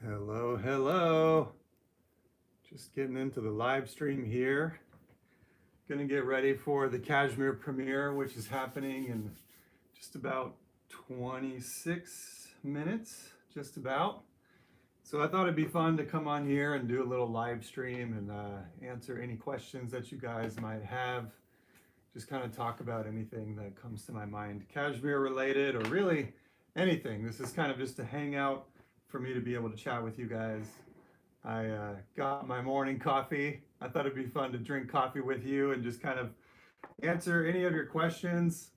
Hello, hello. Just getting into the live stream here. Gonna get ready for the Kashmir premiere, which is happening in just about 26 minutes, just about. So I thought it'd be fun to come on here and do a little live stream and answer any questions that you guys might have. Just kind of talk about anything that comes to my mind, Kashmir related or really anything. This is kind of just a hangout for me to be able to chat with you guys. I got my morning coffee. I thought it'd be fun to drink coffee with you and just kind of answer any of your questions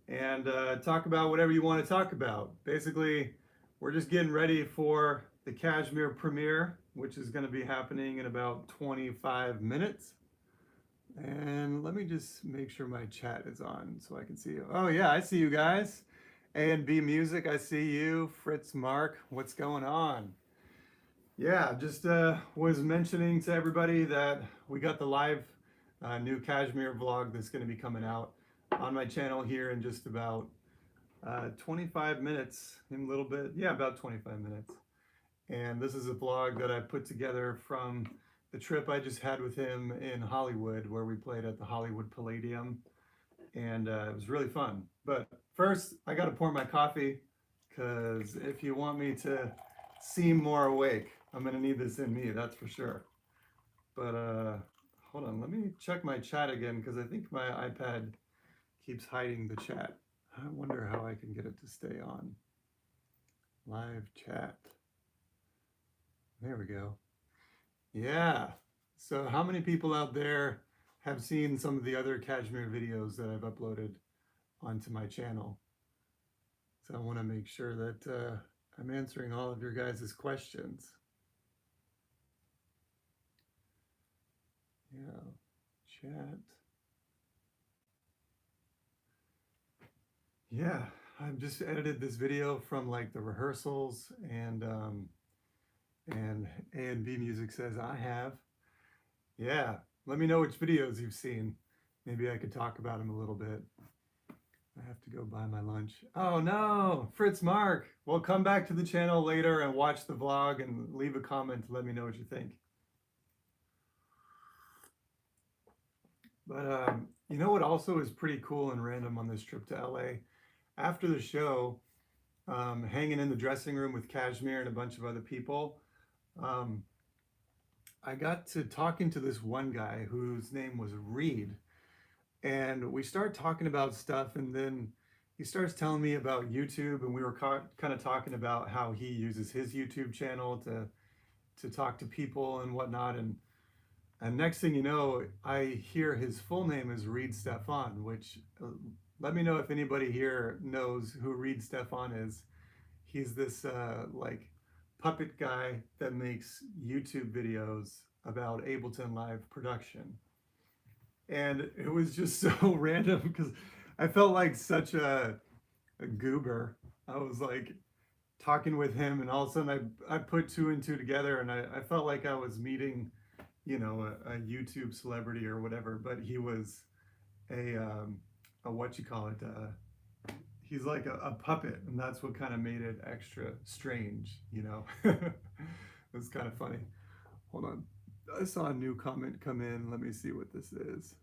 and talk about whatever you want to talk about. Basically, we're just getting ready for the Kashmir premiere, which is going to be happening in about 25 minutes. And let me just make sure my chat is on so I can see you. Oh, yeah, I see you guys. A and B Music, I see you. Fritz Mark, what's going on? Yeah, just was mentioning to everybody that we got the live new Kashmir vlog that's going to be coming out on my channel here in just about 25 minutes, in a little bit. Yeah, about 25 minutes. And this is a vlog that I put together from the trip I just had with him in Hollywood, where we played at the Hollywood Palladium. And it was really fun. But first, I got to pour my coffee, because if you want me to seem more awake, I'm gonna need this in me, that's for sure. But hold on, let me check my chat again, because I think my iPad keeps hiding the chat. I wonder how I can get it to stay on. Live chat. There we go. Yeah. So how many people out there have seen some of the other Kashmir videos that I've uploaded onto my channel? So I want to make sure that I'm answering all of your guys' questions. Yeah, chat. Yeah, I've just edited this video from like the rehearsals, and A and B Music says I have. Yeah, let me know which videos you've seen. Maybe I could talk about them a little bit. I have to go buy my lunch. Oh no, Fritz Mark. Well, come back to the channel later and watch the vlog and leave a comment to let me know what you think. But you know what also is pretty cool and random on this trip to LA? After the show, hanging in the dressing room with Kashmir and a bunch of other people, I got to talking to this one guy whose name was Reed. And we start talking about stuff, and then he starts telling me about YouTube, and we were kind of talking about how he uses his YouTube channel to talk to people and whatnot. And next thing you know, I hear his full name is Reed Stefan, which let me know if anybody here knows who Reed Stefan is. He's this like puppet guy that makes YouTube videos about Ableton Live production. And it was just so random because I felt like such a goober. I was like talking with him, and all of a sudden I put two and two together, and I felt like I was meeting, you know, a YouTube celebrity or whatever, but he was a what you call it, he's like a puppet, and that's what kind of made it extra strange, you know. It was kind of funny. Hold on, I saw a new comment come in. Let me see what this is.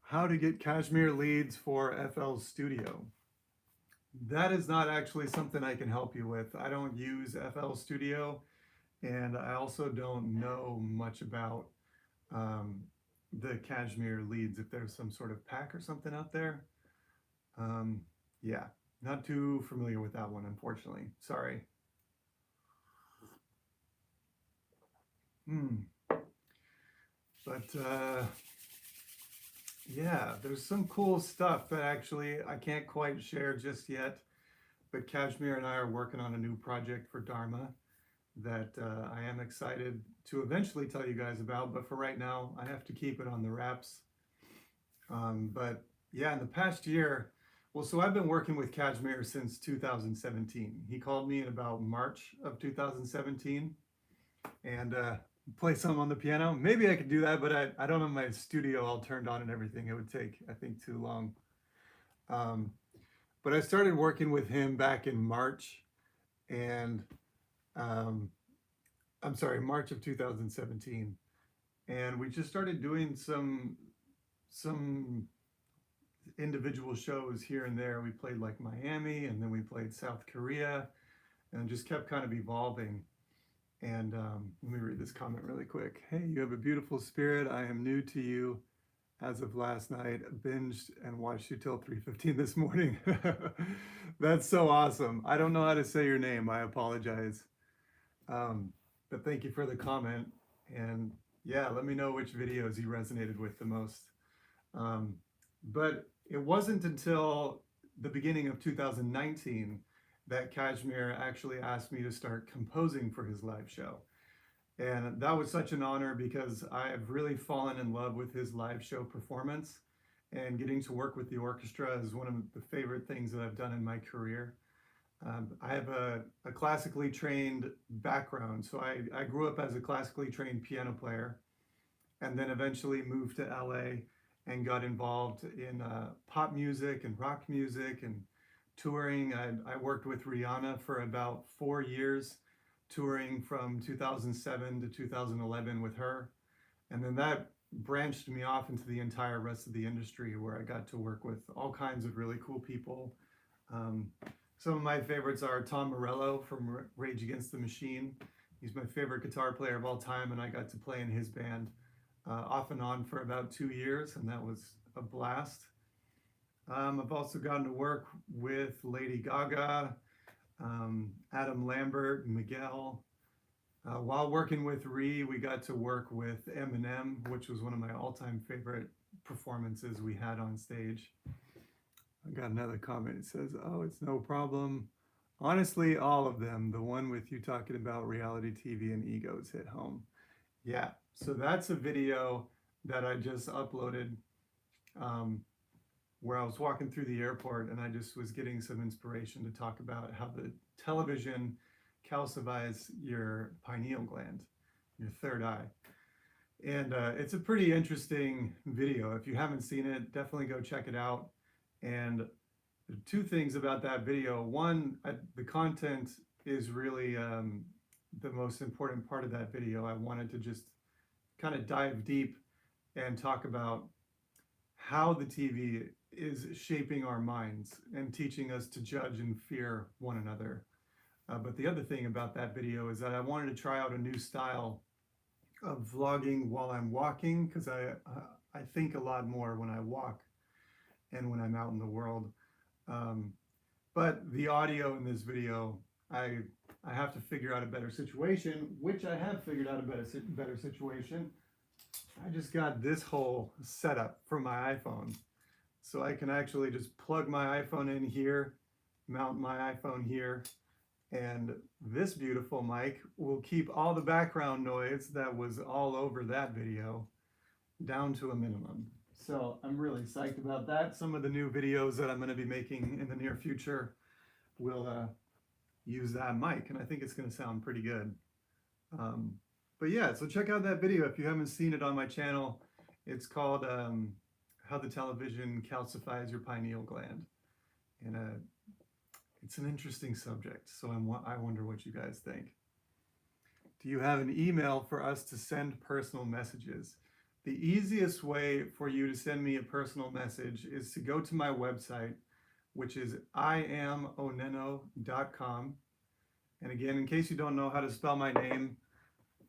How to get Kashmir leads for FL Studio. That is not actually something I can help you with. I don't use FL Studio, and I also don't know much about the Kashmir leads, if there's some sort of pack or something out there. Yeah, not too familiar with that one, unfortunately. Sorry. But yeah, there's some cool stuff that actually I can't quite share just yet. But Kashmir and I are working on a new project for Dharma that I am excited to eventually tell you guys about. But for right now, I have to keep it on the wraps. But yeah, in the past year, well, so I've been working with Kashmir since 2017. He called me in about March of 2017 and play some on the piano. Maybe I could do that, but I don't have my studio all turned on and everything. It would take, I think, too long. But I started working with him back in March, and um, I'm sorry, March of 2017, and we just started doing some individual shows here and there. We played like Miami, and then we played South Korea, and just kept kind of evolving. And let me read this comment really quick. Hey, you have a beautiful spirit. I am new to you as of last night. Binged and watched you till 3:15 this morning. That's so awesome. I don't know how to say your name. I apologize. But thank you for the comment. And yeah, let me know which videos you resonated with the most. But it wasn't until the beginning of 2019 that KSHMR actually asked me to start composing for his live show. And that was such an honor because I have really fallen in love with his live show performance, and getting to work with the orchestra is one of the favorite things that I've done in my career. I have a classically trained background, so I grew up as a classically trained piano player, and then eventually moved to LA and got involved in pop music and rock music and touring. I worked with Rihanna for about 4 years, touring from 2007 to 2011 with her. And then that branched me off into the entire rest of the industry, where I got to work with all kinds of really cool people. Some of my favorites are Tom Morello from Rage Against the Machine. He's my favorite guitar player of all time, and I got to play in his band off and on for about 2 years, and that was a blast. I've also gotten to work with Lady Gaga, Adam Lambert, Miguel. While working with Ree, we got to work with Eminem, which was one of my all-time favorite performances we had on stage. I got another comment. It says, oh, it's no problem. Honestly, all of them. The one with you talking about reality TV and egos hit home. Yeah, so that's a video that I just uploaded where I was walking through the airport, and I just was getting some inspiration to talk about how the television calcifies your pineal gland, your third eye. And it's a pretty interesting video. If you haven't seen it, definitely go check it out. And there are two things about that video. One, the content is really the most important part of that video. I wanted to just kind of dive deep and talk about how the TV is shaping our minds and teaching us to judge and fear one another. But the other thing about that video is that I wanted to try out a new style of vlogging while I'm walking, because I think a lot more when I walk and when I'm out in the world. But the audio in this video, I have to figure out a better situation, which I have figured out a better situation. I just got this whole setup for my iPhone. So I can actually just plug my iPhone in here, mount my iPhone here, and this beautiful mic will keep all the background noise that was all over that video down to a minimum. So I'm really psyched about that. Some of the new videos that I'm going to be making in the near future will use that mic, and I think it's going to sound pretty good. But yeah, so check out that video if you haven't seen it on my channel. It's called How the Television Calcifies Your Pineal Gland. And it's an interesting subject, so I wonder what you guys think. Do you have an email for us to send personal messages? The easiest way for you to send me a personal message is to go to my website, which is IamOnenO.com. And again, in case you don't know how to spell my name,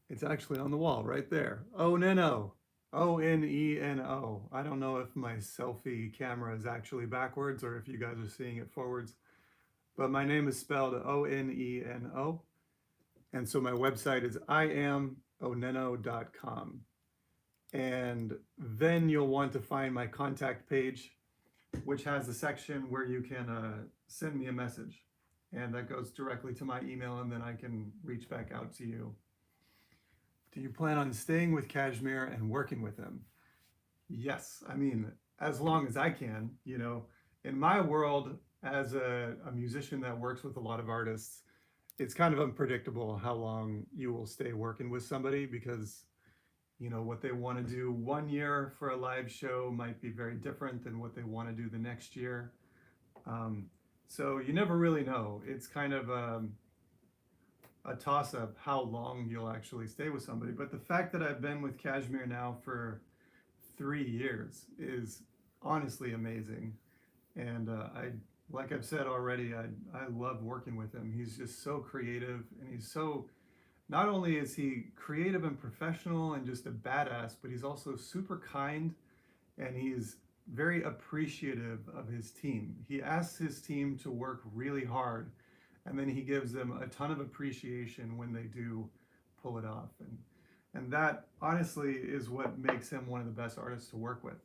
it's actually on the wall right there. OnenO. ONENO. I don't know if my selfie camera is actually backwards or if you guys are seeing it forwards, but my name is spelled ONENO. And so my website is IamOnenO.com. And then you'll want to find my contact page, which has a section where you can send me a message. And that goes directly to my email, and then I can reach back out to you. Do you plan on staying with KSHMR and working with him? Yes, I mean, as long as I can. You know, in my world, as a musician that works with a lot of artists, it's kind of unpredictable how long you will stay working with somebody, because you know what they want to do one year for a live show might be very different than what they want to do the next year. So you never really know. It's kind of a toss-up how long you'll actually stay with somebody. But the fact that I've been with Kashmir now for 3 years is honestly amazing. And like I've said already, I love working with him. He's just so creative, and he's so, not only is he creative and professional and just a badass, but he's also super kind, and he's very appreciative of his team. He asks his team to work really hard, and then he gives them a ton of appreciation when they do pull it off. And that honestly is what makes him one of the best artists to work with.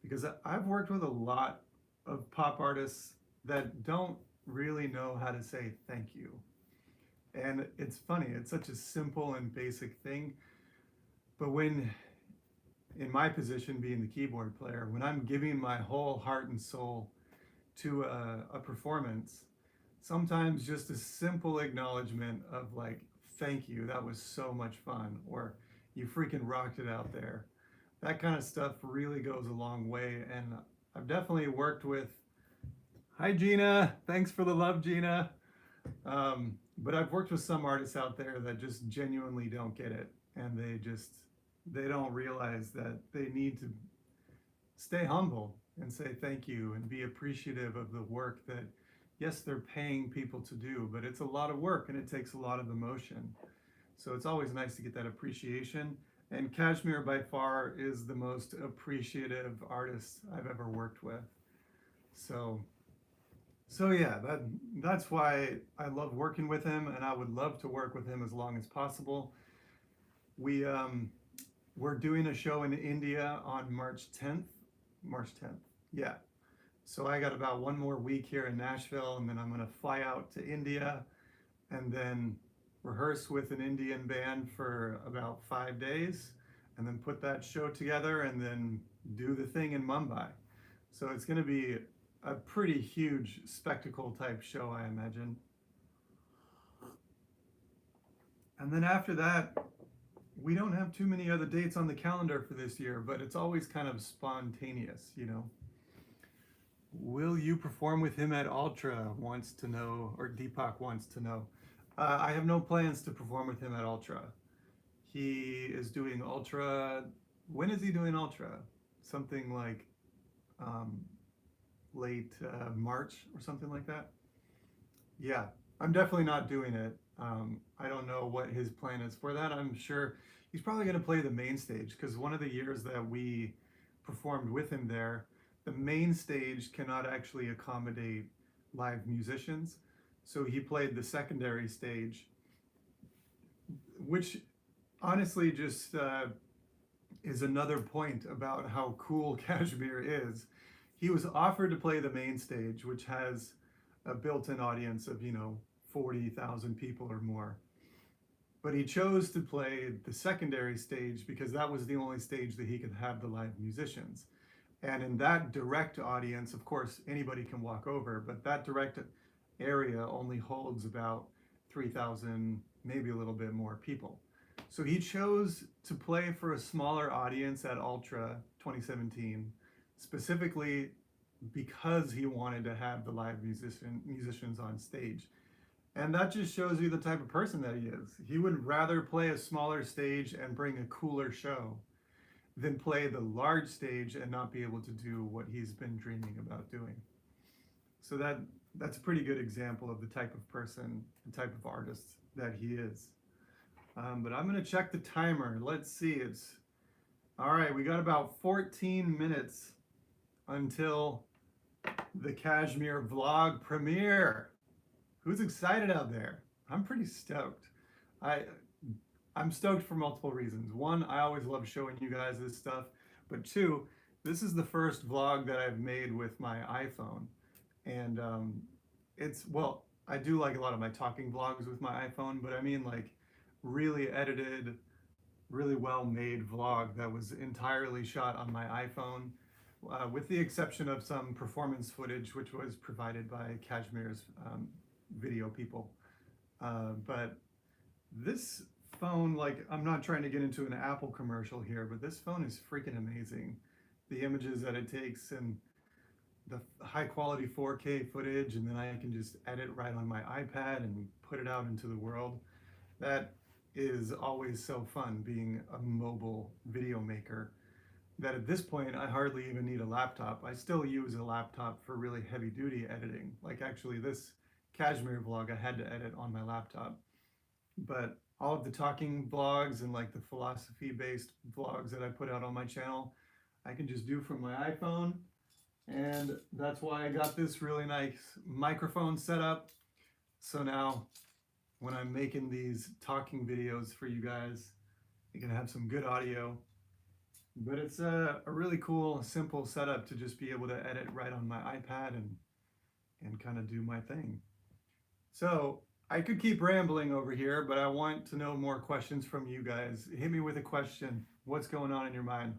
Because I've worked with a lot of pop artists that don't really know how to say thank you. And it's funny, it's such a simple and basic thing. But when, in my position being the keyboard player, when I'm giving my whole heart and soul to a performance, sometimes just a simple acknowledgement of like, thank you, that was so much fun, or you freaking rocked it out there. That kind of stuff really goes a long way. And I've definitely worked with, hi Gina, thanks for the love, Gina. But I've worked with some artists out there that just genuinely don't get it. And they don't realize that they need to stay humble and say thank you and be appreciative of the work that, yes, they're paying people to do, but it's a lot of work and it takes a lot of emotion. So it's always nice to get that appreciation. And Kashmir by far is the most appreciative artist I've ever worked with. So yeah, that's why I love working with him, and I would love to work with him as long as possible. We're doing a show in India on March 10th. March 10th, yeah. So I got about one more week here in Nashville, and then I'm gonna fly out to India and then rehearse with an Indian band for about 5 days, and then put that show together and then do the thing in Mumbai. So it's gonna be a pretty huge spectacle type show, I imagine. And then after that, we don't have too many other dates on the calendar for this year, but it's always kind of spontaneous, you know. Will you perform with him at Ultra, wants to know, or Deepak wants to know. I have no plans to perform with him at Ultra. He is doing Ultra, when is he doing Ultra? Something like late March or something like that. Yeah, I'm definitely not doing it. I don't know what his plan is for that. I'm sure he's probably going to play the main stage, because one of the years that we performed with him there, the main stage cannot actually accommodate live musicians. So he played the secondary stage, which honestly just is another point about how cool Kashmir is. He was offered to play the main stage, which has a built-in audience of, 40,000 people or more. But he chose to play the secondary stage because that was the only stage that he could have the live musicians. And in that direct audience, of course, anybody can walk over, but that direct area only holds about 3,000, maybe a little bit more people. So he chose to play for a smaller audience at Ultra 2017, specifically because he wanted to have the live musicians on stage. And that just shows you the type of person that he is. He would rather play a smaller stage and bring a cooler show than play the large stage and not be able to do what he's been dreaming about doing. So that's a pretty good example of the type of person, the type of artist that he is. But I'm gonna check the timer. Let's see, all right, we got about 14 minutes until the Kashmir vlog premiere. Who's excited out there? I'm pretty stoked. I'm stoked for multiple reasons. One, I always love showing you guys this stuff. But two, this is the first vlog that I've made with my iPhone. And well, I do like a lot of my talking vlogs with my iPhone, but I mean like really edited, really well-made vlog that was entirely shot on my iPhone, with the exception of some performance footage, which was provided by Kashmir's video people. But this phone, like, I'm not trying to get into an Apple commercial here, but this phone is freaking amazing. The images that it takes and the high quality 4K footage, and then I can just edit right on my iPad and put it out into the world. That is always so fun, being a mobile video maker, that at this point I hardly even need a laptop. I still use a laptop for really heavy duty editing. Like actually this Kashmir vlog I had to edit on my laptop. But all of the talking vlogs and like the philosophy based vlogs that I put out on my channel, I can just do from my iPhone. And that's why I got this really nice microphone set up. So now when I'm making these talking videos for you guys, you can have some good audio. But it's a really cool, simple setup to just be able to edit right on my iPad and kind of do my thing. So I could keep rambling over here, but I want to know more questions from you guys. Hit me with a question. What's going on in your mind?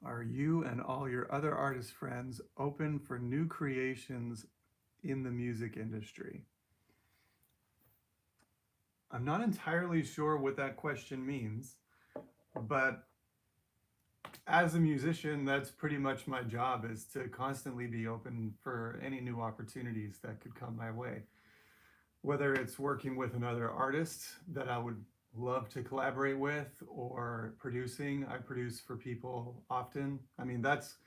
Are you and all your other artist friends open for new creations in the music industry? I'm not entirely sure what that question means, but as a musician, that's pretty much my job, is to constantly be open for any new opportunities that could come my way. Whether it's working with another artist that I would love to collaborate with, or producing. I produce for people often. I mean, that's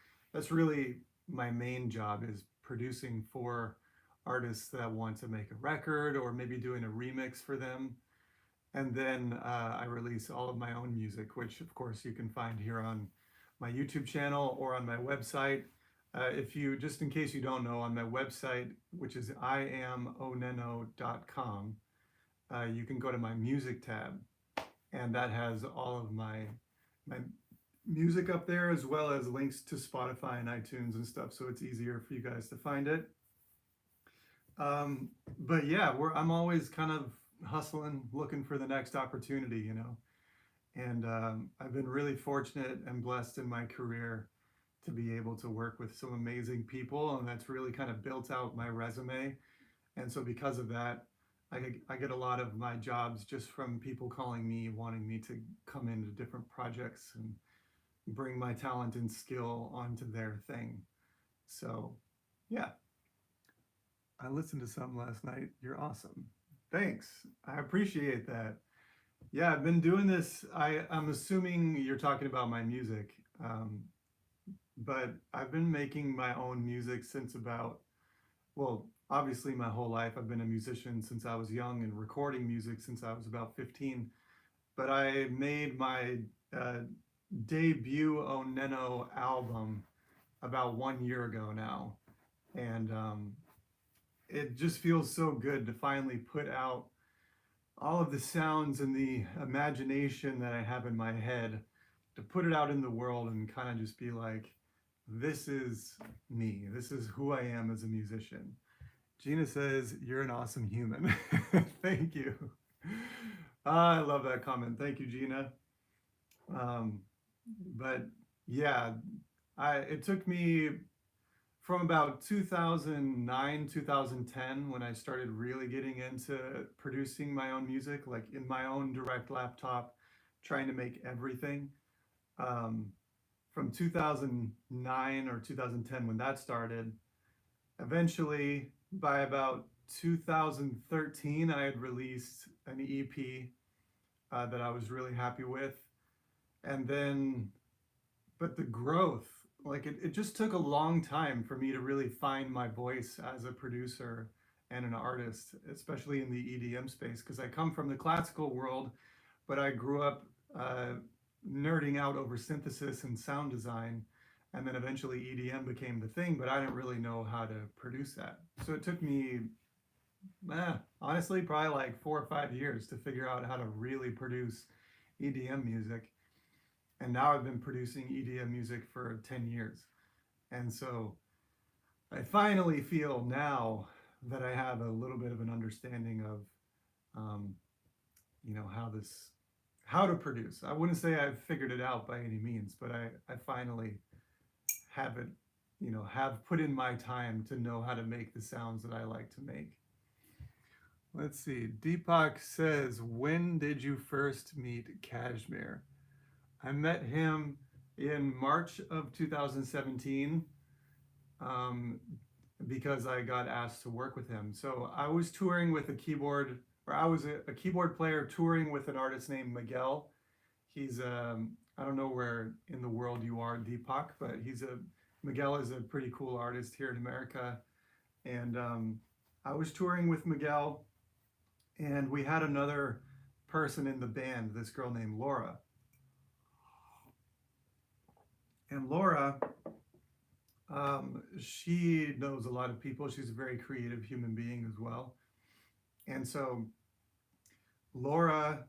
really my main job, is producing for artists that want to make a record or maybe doing a remix for them. And then I release all of my own music, which of course you can find here on my YouTube channel or on my website. If you, just in case you don't know, on my website, which is IamOnenO.com, you can go to my music tab, and that has all of my music up there, as well as links to Spotify and iTunes and stuff, so it's easier for you guys to find it. But yeah, I'm always kind of hustling, looking for the next opportunity, you know. And I've been really fortunate and blessed in my career to be able to work with some amazing people, and that's really kind of built out my resume. And so because of that, I get a lot of my jobs just from people calling me, wanting me to come into different projects and bring my talent and skill onto their thing. So yeah, I listened to some last night. You're awesome. Thanks. I appreciate that. Yeah, I've been doing this. I'm assuming you're talking about my music, but I've been making my own music since about, well, obviously my whole life. I've been a musician since I was young and recording music since I was about 15. But I made my debut OnenO album about 1 year ago now. And it just feels so good to finally put out all of the sounds and the imagination that I have in my head, to put it out in the world and kind of just be like, this is me. This is who I am as a musician. Gina says, you're an awesome human. Thank you. I love that comment. Thank you, Gina. But yeah, it took me from about 2009, 2010, when I started really getting into producing my own music, like in my own direct laptop, trying to make everything. From 2009 or 2010, when that started, eventually by about 2013, I had released an EP that I was really happy with. And then, but the growth, like it just took a long time for me to really find my voice as a producer and an artist, especially in the EDM space, because I come from the classical world, but I grew up nerding out over synthesis and sound design. And then eventually EDM became the thing, but I didn't really know how to produce that. So it took me, honestly, probably like 4 or 5 years to figure out how to really produce EDM music. And now I've been producing EDM music for 10 years. And so I finally feel now that I have a little bit of an understanding of, you know, how to produce. I wouldn't say I've figured it out by any means, but I finally have it, you know, have put in my time to know how to make the sounds that I like to make. Let's see. Deepak says, when did you first meet Kashmir? I met him in March of 2017. because I got asked to work with him. So I was touring with a keyboard, or I was a keyboard player touring with an artist named Miguel. He's I don't know where in the world you are, Deepak, but Miguel is a pretty cool artist here in America. And I was touring with Miguel, and we had another person in the band, this girl named Laura. And Laura, she knows a lot of people. She's a very creative human being as well. And so Laura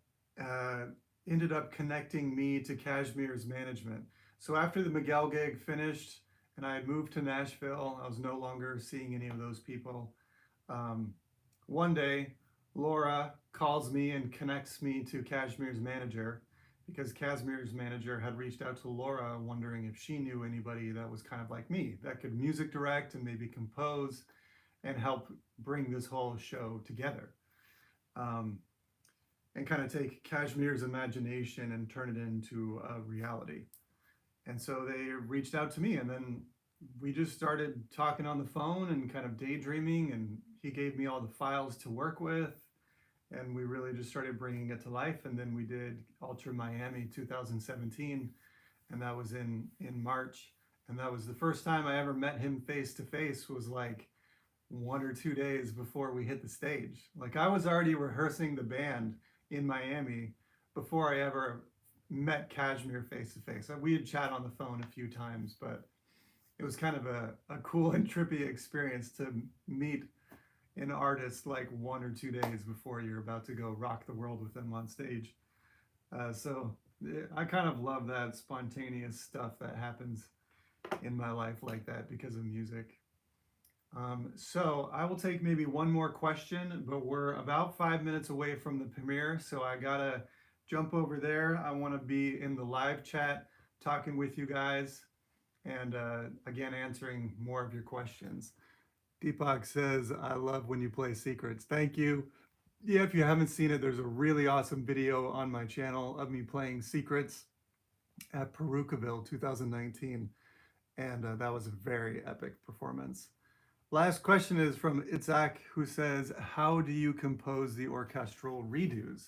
ended up connecting me to KSHMR's management. So after the Miguel gig finished and I had moved to Nashville, I was no longer seeing any of those people. One day, Laura calls me and connects me to KSHMR's manager, because KSHMR's manager had reached out to Laura wondering if she knew anybody that was kind of like me, that could music direct and maybe compose and help bring this whole show together. And kind of take KSHMR's imagination and turn it into a reality. And so they reached out to me, and then we just started talking on the phone and kind of daydreaming, and he gave me all the files to work with, and we really just started bringing it to life. And then we did Ultra Miami 2017, and that was in March. And that was the first time I ever met him face to face, was like 1 or 2 days before we hit the stage. Like, I was already rehearsing the band in Miami before I ever met KSHMR face to face. We had chat on the phone a few times, but it was kind of a cool and trippy experience to meet an artist like 1 or 2 days before you're about to go rock the world with them on stage. So I kind of love that spontaneous stuff that happens in my life like that because of music. So I will take maybe one more question, but we're about 5 minutes away from the premiere, so I gotta jump over there. I want to be in the live chat talking with you guys, and again, answering more of your questions. Deepak says, I love when you play secrets. Thank you. Yeah, if you haven't seen it, there's a really awesome video on my channel of me playing secrets at Perucaville 2019, and that was a very epic performance. Last question is from Itzhak, who says, how do you compose the orchestral redos?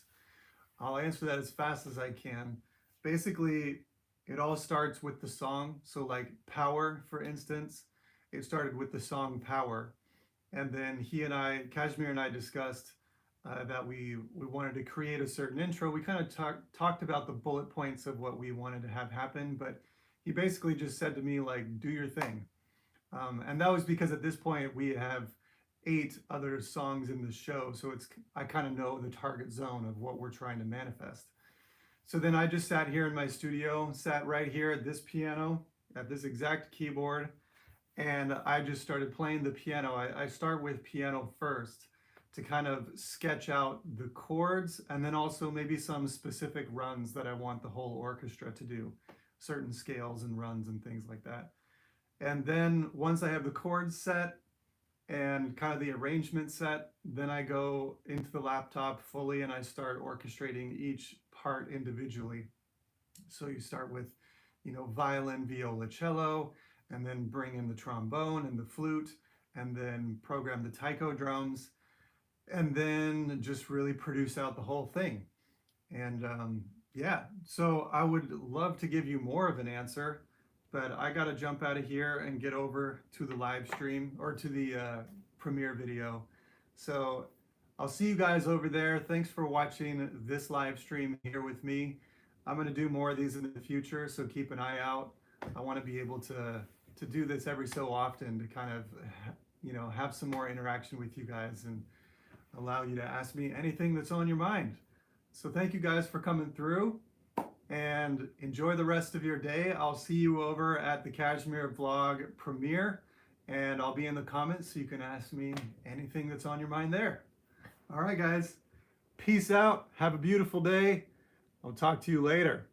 I'll answer that as fast as I can. Basically, it all starts with the song. So like Power, for instance, it started with the song Power. And then KSHMR and I discussed that we wanted to create a certain intro. We kind of talked about the bullet points of what we wanted to have happen, but he basically just said to me, like, do your thing. And that was because at this point we have 8 other songs in the show, so I kind of know the target zone of what we're trying to manifest. So then I just sat here in my studio, sat right here at this piano, at this exact keyboard, and I just started playing the piano. I start with piano first to kind of sketch out the chords, and then also maybe some specific runs that I want the whole orchestra to do, certain scales and runs and things like that. And then once I have the chords set and kind of the arrangement set, then I go into the laptop fully and I start orchestrating each part individually. So you start with, violin, viola, cello, and then bring in the trombone and the flute, and then program the taiko drums, and then just really produce out the whole thing. And yeah, so I would love to give you more of an answer, but I got to jump out of here and get over to the live stream, or to the premiere video. So I'll see you guys over there. Thanks for watching this live stream here with me. I'm going to do more of these in the future, so keep an eye out. I want to be able to do this every so often to kind of, have some more interaction with you guys and allow you to ask me anything that's on your mind. So thank you guys for coming through, and enjoy the rest of your day. I'll see you over at the KSHMR vlog premiere, and I'll be in the comments so you can ask me anything that's on your mind there. All right, guys. Peace out. Have a beautiful day. I'll talk to you later.